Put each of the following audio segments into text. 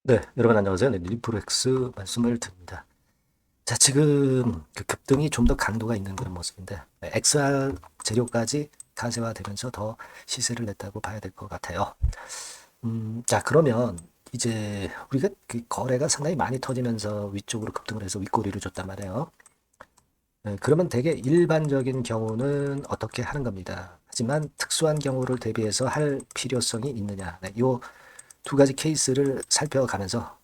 네, 여러분 안녕하세요. 네, 리프렉스 말씀을 드립니다. 자, 지금 그 급등이 좀 더 강도가 있는 그런 모습인데, 네, XR 재료까지 가세화되면서 더 시세를 냈다고 봐야 될 것 같아요. 자, 그러면 이제 우리가 그 거래가 상당히 많이 터지면서 위쪽으로 급등을 해서 윗꼬리를 줬단 말이에요. 네, 그러면 되게 일반적인 경우는 어떻게 하는 겁니다. 하지만 특수한 경우를 대비해서 할 필요성이 있느냐. 네, 요두 가지 케이스를 살펴가면서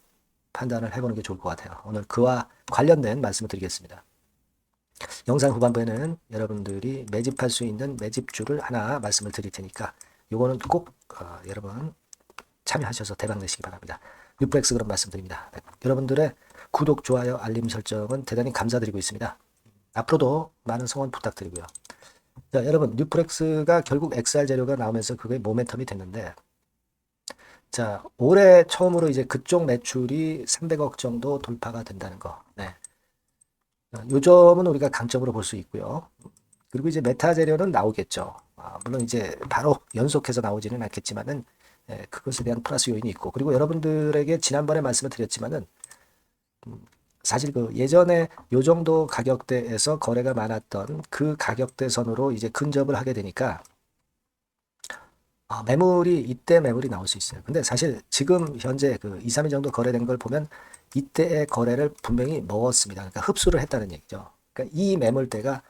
판단을 해보는 게 좋을 것 같아요. 오늘 그와 관련된 말씀을 드리겠습니다. 영상 후반부에는 여러분들이 매집할 수 있는 매집주를 하나 말씀을 드릴 테니까 요거는 꼭 여러분 참여하셔서 대박 내시기 바랍니다. 뉴프렉스 그런 말씀드립니다. 네, 여러분들의 구독, 좋아요, 알림 설정은 대단히 감사드리고 있습니다. 앞으로도 많은 성원 부탁드리고요. 자, 여러분 뉴프렉스가 결국 XR 재료가 나오면서 그게 모멘텀이 됐는데 자, 올해 처음으로 이제 그쪽 매출이 300억 정도 돌파가 된다는 거. 네. 요 점은 우리가 강점으로 볼 수 있고요. 그리고 이제 메타 재료는 나오겠죠. 물론 이제 바로 연속해서 나오지는 않겠지만은 그것에 대한 플러스 요인이 있고 그리고 여러분들에게 지난번에 말씀을 드렸지만은 사실 그 예전에 요 정도 가격대에서 거래가 많았던 그 가격대 선으로 이제 근접을 하게 되니까 매물이 이때 매물이 나올 수 있어요. 근데 사실 지금 현재 그 2, 3일 정도 거래된 걸 보면 이때의 거래를 분명히 먹었습니다. 그러니까 흡수를 했다는 얘기죠. 그러니까 이 매물대가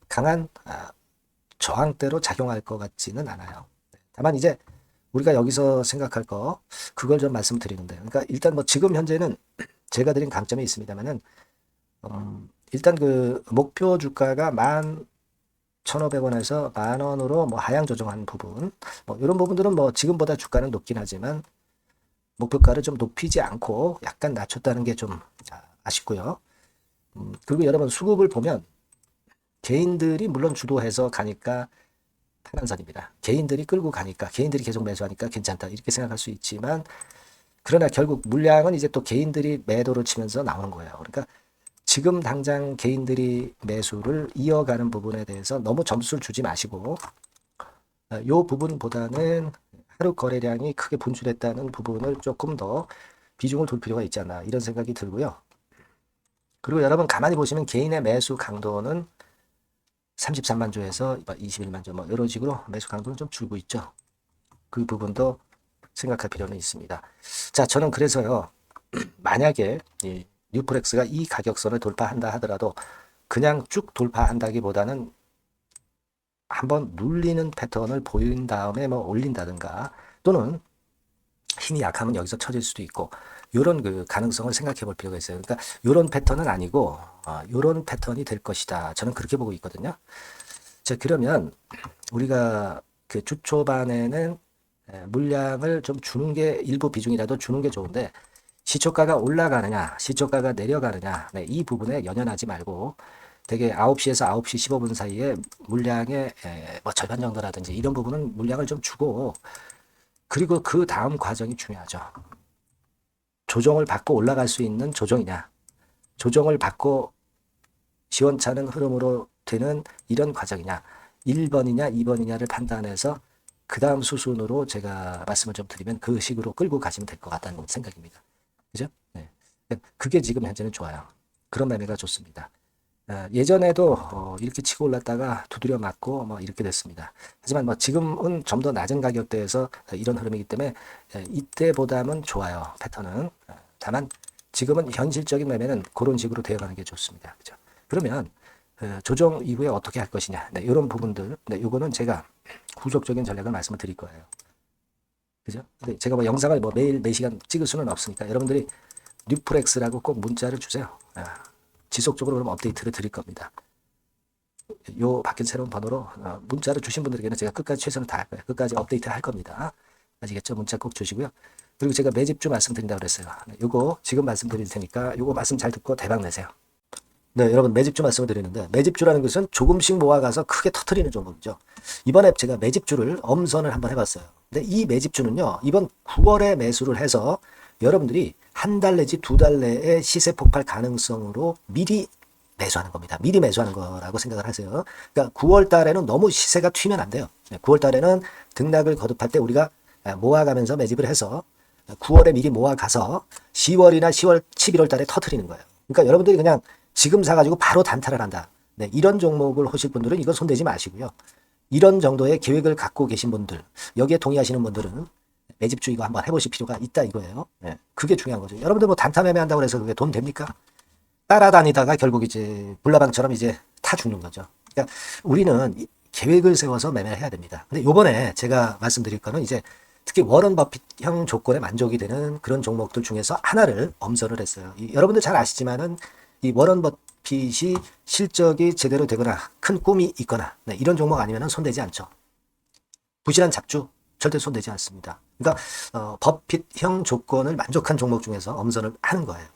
강한 저항대로 작용할 것 같지는 않아요. 다만 이제 우리가 여기서 생각할 거 그걸 좀 말씀드리는데, 그러니까 일단 뭐 지금 현재는 제가 드린 강점이 있습니다만은 일단 그 목표 주가가 11,500원에서 만 원으로 뭐 하향 조정한 부분, 뭐 이런 부분들은 뭐 지금보다 주가는 높긴 하지만 목표가를 좀 높이지 않고 약간 낮췄다는 게 좀 아쉽고요. 그리고 여러분 수급을 보면 개인들이 물론 주도해서 가니까 파란선입니다. 개인들이 끌고 가니까 개인들이 계속 매수하니까 괜찮다 이렇게 생각할 수 있지만 그러나 결국 물량은 이제 또 개인들이 매도를 치면서 나오는 거예요. 그러니까 지금 당장 개인들이 매수를 이어가는 부분에 대해서 너무 점수를 주지 마시고 이 부분보다는 하루 거래량이 크게 분출했다는 부분을 조금 더 비중을 둘 필요가 있지 않나 이런 생각이 들고요. 그리고 여러분 가만히 보시면 개인의 매수 강도는 33만 주에서 21만 주 뭐 이런 식으로 매수 강도는 좀 줄고 있죠. 그 부분도 생각할 필요는 있습니다. 자, 저는 그래서요. 만약에 이 뉴프렉스가 이 가격선을 돌파한다 하더라도 그냥 쭉 돌파한다기보다는 한번 눌리는 패턴을 보인 다음에 뭐 올린다든가 또는 힘이 약하면 여기서 쳐질 수도 있고 이런 그 가능성을 생각해 볼 필요가 있어요. 그러니까 이런 패턴은 아니고 이런 패턴이 될 것이다. 저는 그렇게 보고 있거든요. 자, 그러면 우리가 그 주 초반에는 물량을 좀 주는 게 일부 비중이라도 주는 게 좋은데 시초가가 올라가느냐, 시초가가 내려가느냐, 네, 이 부분에 연연하지 말고 되게 9시에서 9시 15분 사이에 물량의 뭐 절반 정도라든지 이런 부분은 물량을 좀 주고 그리고 그 다음 과정이 중요하죠. 조정을 받고 올라갈 수 있는 조정이냐, 조정을 받고 시원찮은 흐름으로 되는 이런 과정이냐, 1번이냐, 2번이냐를 판단해서 그 다음 수순으로 제가 말씀을 좀 드리면 그 식으로 끌고 가시면 될 것 같다는 생각입니다. 그죠? 네. 그게 지금 현재는 좋아요. 그런 매매가 좋습니다. 예전에도 이렇게 치고 올랐다가 두드려 맞고 뭐 이렇게 됐습니다. 하지만 뭐 지금은 좀 더 낮은 가격대에서 이런 흐름이기 때문에 이때보다는 좋아요. 패턴은. 다만 지금은 현실적인 매매는 그런 식으로 되어가는 게 좋습니다. 그죠? 그러면 조정 이후에 어떻게 할 것이냐. 네, 이런 부분들. 네, 요거는 제가 구속적인 전략을 말씀을 드릴 거예요. 그죠? 근데 제가 뭐 영상을 뭐 매일 매시간 찍을 수는 없으니까 여러분들이 뉴프렉스라고 꼭 문자를 주세요. 지속적으로 그럼 업데이트를 드릴 겁니다. 요 바뀐 새로운 번호로 문자를 주신 분들에게는 제가 끝까지 최선을 다할 거예요. 끝까지 업데이트 할 겁니다. 아시겠죠? 문자 꼭 주시고요. 그리고 제가 매집주 말씀드린다고 그랬어요. 요거 지금 말씀드릴 테니까 요거 말씀 잘 듣고 대박 내세요. 네, 여러분 매집주 말씀을 드리는데 매집주라는 것은 조금씩 모아가서 크게 터트리는 종목이죠. 이번에 제가 매집주를 엄선을 한번 해봤어요. 근데 이 매집주는요, 이번 9월에 매수를 해서 여러분들이 한 달 내지 두 달 내에 시세 폭발 가능성으로 미리 매수하는 겁니다. 미리 매수하는 거라고 생각을 하세요. 그러니까 9월 달에는 너무 시세가 튀면 안 돼요. 9월 달에는 등락을 거듭할 때 우리가 모아가면서 매집을 해서 9월에 미리 모아가서 10월이나 10월, 11월 달에 터트리는 거예요. 그러니까 여러분들이 그냥 지금 사가지고 바로 단타를 한다. 네, 이런 종목을 하실 분들은 이건 손대지 마시고요. 이런 정도의 계획을 갖고 계신 분들, 여기에 동의하시는 분들은 매집주 이거 한번 해보실 필요가 있다 이거예요. 네, 그게 중요한 거죠. 여러분들 뭐 단타 매매한다고 해서 그게 돈 됩니까? 따라다니다가 결국 이제 불나방처럼 이제 타 죽는 거죠. 그러니까 우리는 계획을 세워서 매매를 해야 됩니다. 근데 요번에 제가 말씀드릴 거는 이제 특히 워런 버핏형 조건에 만족이 되는 그런 종목들 중에서 하나를 엄선을 했어요. 여러분들 잘 아시지만은 이 워런 버핏이 실적이 제대로 되거나 큰 꿈이 있거나 네, 이런 종목 아니면 손대지 않죠. 부실한 잡주 절대 손대지 않습니다. 그러니까 버핏형 조건을 만족한 종목 중에서 엄선을 하는 거예요.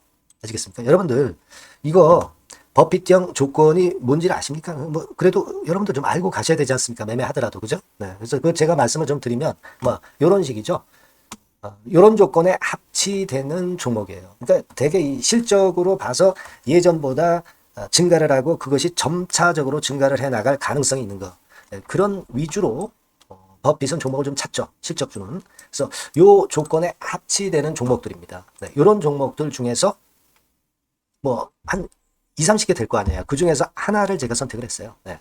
아시겠습니까? 여러분들 이거 버핏형 조건이 뭔지를 아십니까? 뭐 그래도 여러분들 좀 알고 가셔야 되지 않습니까? 매매하더라도 그죠? 네, 그래서 그 제가 말씀을 좀 드리면 뭐 이런 식이죠. 이런 조건에 합치되는 종목이에요. 그러니까 되게 이 실적으로 봐서 예전보다 증가를 하고 그것이 점차적으로 증가를 해 나갈 가능성이 있는 거. 네, 그런 위주로 버핏은 종목을 좀 찾죠. 실적주는. 그래서 요 조건에 합치되는 종목들입니다. 네, 이런 종목들 중에서 뭐 한 2, 30개 될 거 아니에요. 그 중에서 하나를 제가 선택을 했어요. 네.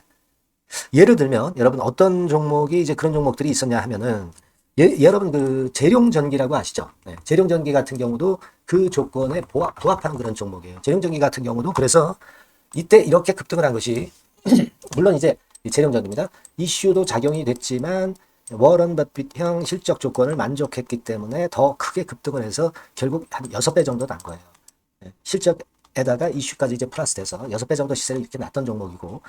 예를 들면 여러분 어떤 종목이 이제 그런 종목들이 있었냐 하면은 여러분 그 재룡전기라고 아시죠? 네. 재룡전기 같은 경우도 그 조건에 부합하는 그런 종목이에요. 재룡전기 같은 경우도 그래서 이때 이렇게 급등을 한 것이 물론 이제 재룡전기입니다. 이슈도 작용이 됐지만 워런 버핏형 실적 조건을 만족했기 때문에 더 크게 급등을 해서 결국 한 6배 정도 난 거예요. 네. 실적에다가 이슈까지 이제 플러스 돼서 6배 정도 시세를 이렇게 났던 종목이고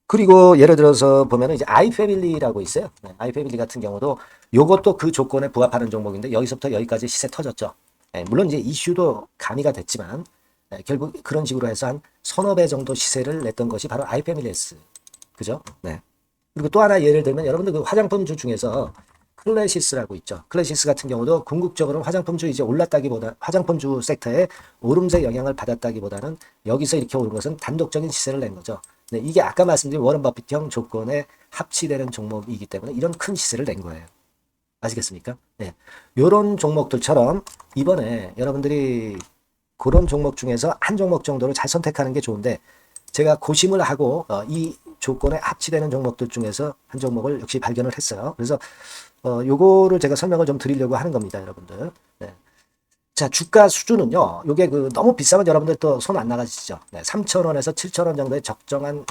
그리고 예를 들어서 보면은 이제 아이패밀리라고 있어요. 네, 아이패밀리 같은 경우도 요것도 그 조건에 부합하는 종목인데 여기서부터 여기까지 시세 터졌죠. 네, 물론 이제 이슈도 가미가 됐지만 네, 결국 그런 식으로 해서 한 서너 배 정도 시세를 냈던 것이 바로 아이패밀리스. 그죠? 네. 그리고 또 하나 예를 들면 여러분들 그 화장품주 중에서 클래시스라고 있죠. 클래시스 같은 경우도 궁극적으로는 화장품주 이제 올랐다기보다 화장품주 섹터에 오름세 영향을 받았다기보다는 여기서 이렇게 오른 것은 단독적인 시세를 낸 거죠. 네, 이게 아까 말씀드린 워런 버핏형 조건에 합치되는 종목이기 때문에 이런 큰 시세를 낸 거예요. 아시겠습니까? 네. 요런 종목들처럼 이번에 여러분들이 그런 종목 중에서 한 종목 정도를 잘 선택하는 게 좋은데 제가 고심을 하고 이 조건에 합치되는 종목들 중에서 한 종목을 역시 발견을 했어요. 그래서 요거를 제가 설명을 좀 드리려고 하는 겁니다, 여러분들. 네. 자, 주가 수준은요. 요게 그 너무 비싸면 여러분들 또 손 안 나가시죠. 네, 3,000원에서 7,000원 정도의 적정한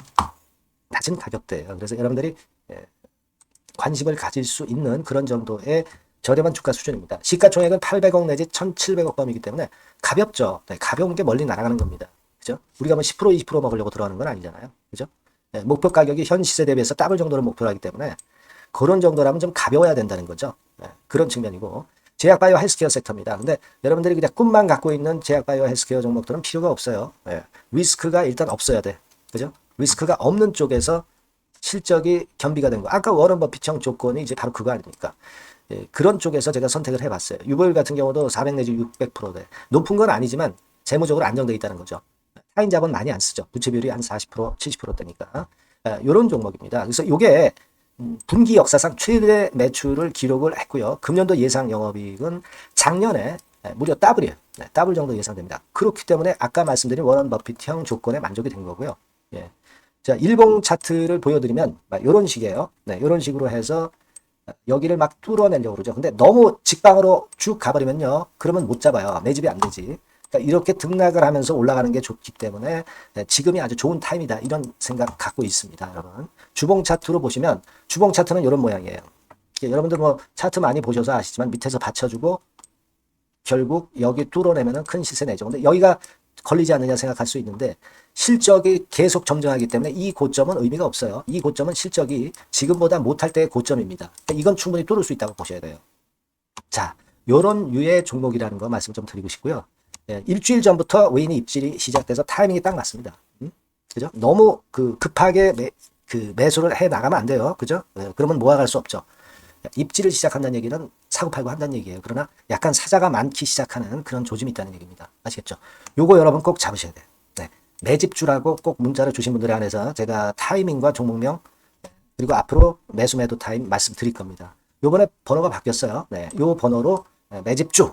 낮은 가격대예요. 그래서 여러분들이 관심을 가질 수 있는 그런 정도의 저렴한 주가 수준입니다. 시가총액은 800억 내지 1,700억 범이기 때문에 가볍죠. 네, 가벼운 게 멀리 날아가는 겁니다. 그죠? 우리가 뭐 10% 20% 먹으려고 들어가는 건 아니잖아요. 그죠? 네, 목표 가격이 현 시세 대비해서 더블 정도를 목표로 하기 때문에 그런 정도라면 좀 가벼워야 된다는 거죠. 네, 그런 측면이고 제약바이오 헬스케어 섹터입니다. 근데 여러분들이 그냥 꿈만 갖고 있는 제약바이오 헬스케어 종목들은 필요가 없어요. 네, 리스크가 일단 없어야 돼. 그죠? 리스크가 없는 쪽에서 실적이 겸비가 된 거. 아까 워런 버핏형 조건이 이제 바로 그거 아닙니까? 예, 그런 쪽에서 제가 선택을 해봤어요. 유보율 같은 경우도 400 내지 600%대. 높은 건 아니지만 재무적으로 안정되어 있다는 거죠. 타인 자본 많이 안 쓰죠. 부채 비율이 한 40%, 70%대니까. 이런 종목입니다. 그래서 이게 분기 역사상 최대 매출을 기록을 했고요. 금년도 예상 영업이익은 작년에 무려 더블이에요. 네, 더블 정도 예상됩니다. 그렇기 때문에 아까 말씀드린 워런 버핏형 조건에 만족이 된 거고요. 예. 자, 일봉 차트를 보여드리면 이런 식이에요. 네, 이런 식으로 해서 여기를 막 뚫어내려고 그러죠. 근데 너무 직방으로 쭉 가버리면요. 그러면 못 잡아요. 매집이 안 되지. 그러니까 이렇게 등락을 하면서 올라가는 게 좋기 때문에 지금이 아주 좋은 타임이다. 이런 생각 갖고 있습니다. 여러분. 주봉 차트로 보시면 주봉 차트는 이런 모양이에요. 여러분들 뭐 차트 많이 보셔서 아시지만 밑에서 받쳐주고 결국 여기 뚫어내면 큰 시세 내죠. 근데 여기가 걸리지 않느냐 생각할 수 있는데 실적이 계속 점증하기 때문에 이 고점은 의미가 없어요. 이 고점은 실적이 지금보다 못할 때의 고점입니다. 그러니까 이건 충분히 뚫을 수 있다고 보셔야 돼요. 자, 요런 유의 종목이라는 거 말씀 좀 드리고 싶고요. 예, 일주일 전부터 외인이 입질이 시작돼서 타이밍이 딱 맞습니다. 그죠? 너무 급하게 매수를 해 나가면 안 돼요. 그죠? 예, 그러면 모아갈 수 없죠. 입질을 시작한다는 얘기는 사고 팔고 한다는 얘기예요. 그러나 약간 사자가 많기 시작하는 그런 조짐이 있다는 얘기입니다. 아시겠죠? 요거 여러분 꼭 잡으셔야 돼요. 네. 매집주라고 꼭 문자를 주신 분들에 한해서 제가 타이밍과 종목명 그리고 앞으로 매수 매도 타임 말씀드릴 겁니다. 요번에 번호가 바뀌었어요. 네. 요 번호로 매집주,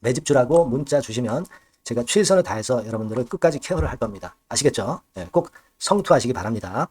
매집주라고 문자 주시면 제가 최선을 다해서 여러분들을 끝까지 케어를 할 겁니다. 아시겠죠? 꼭 성투하시기 바랍니다.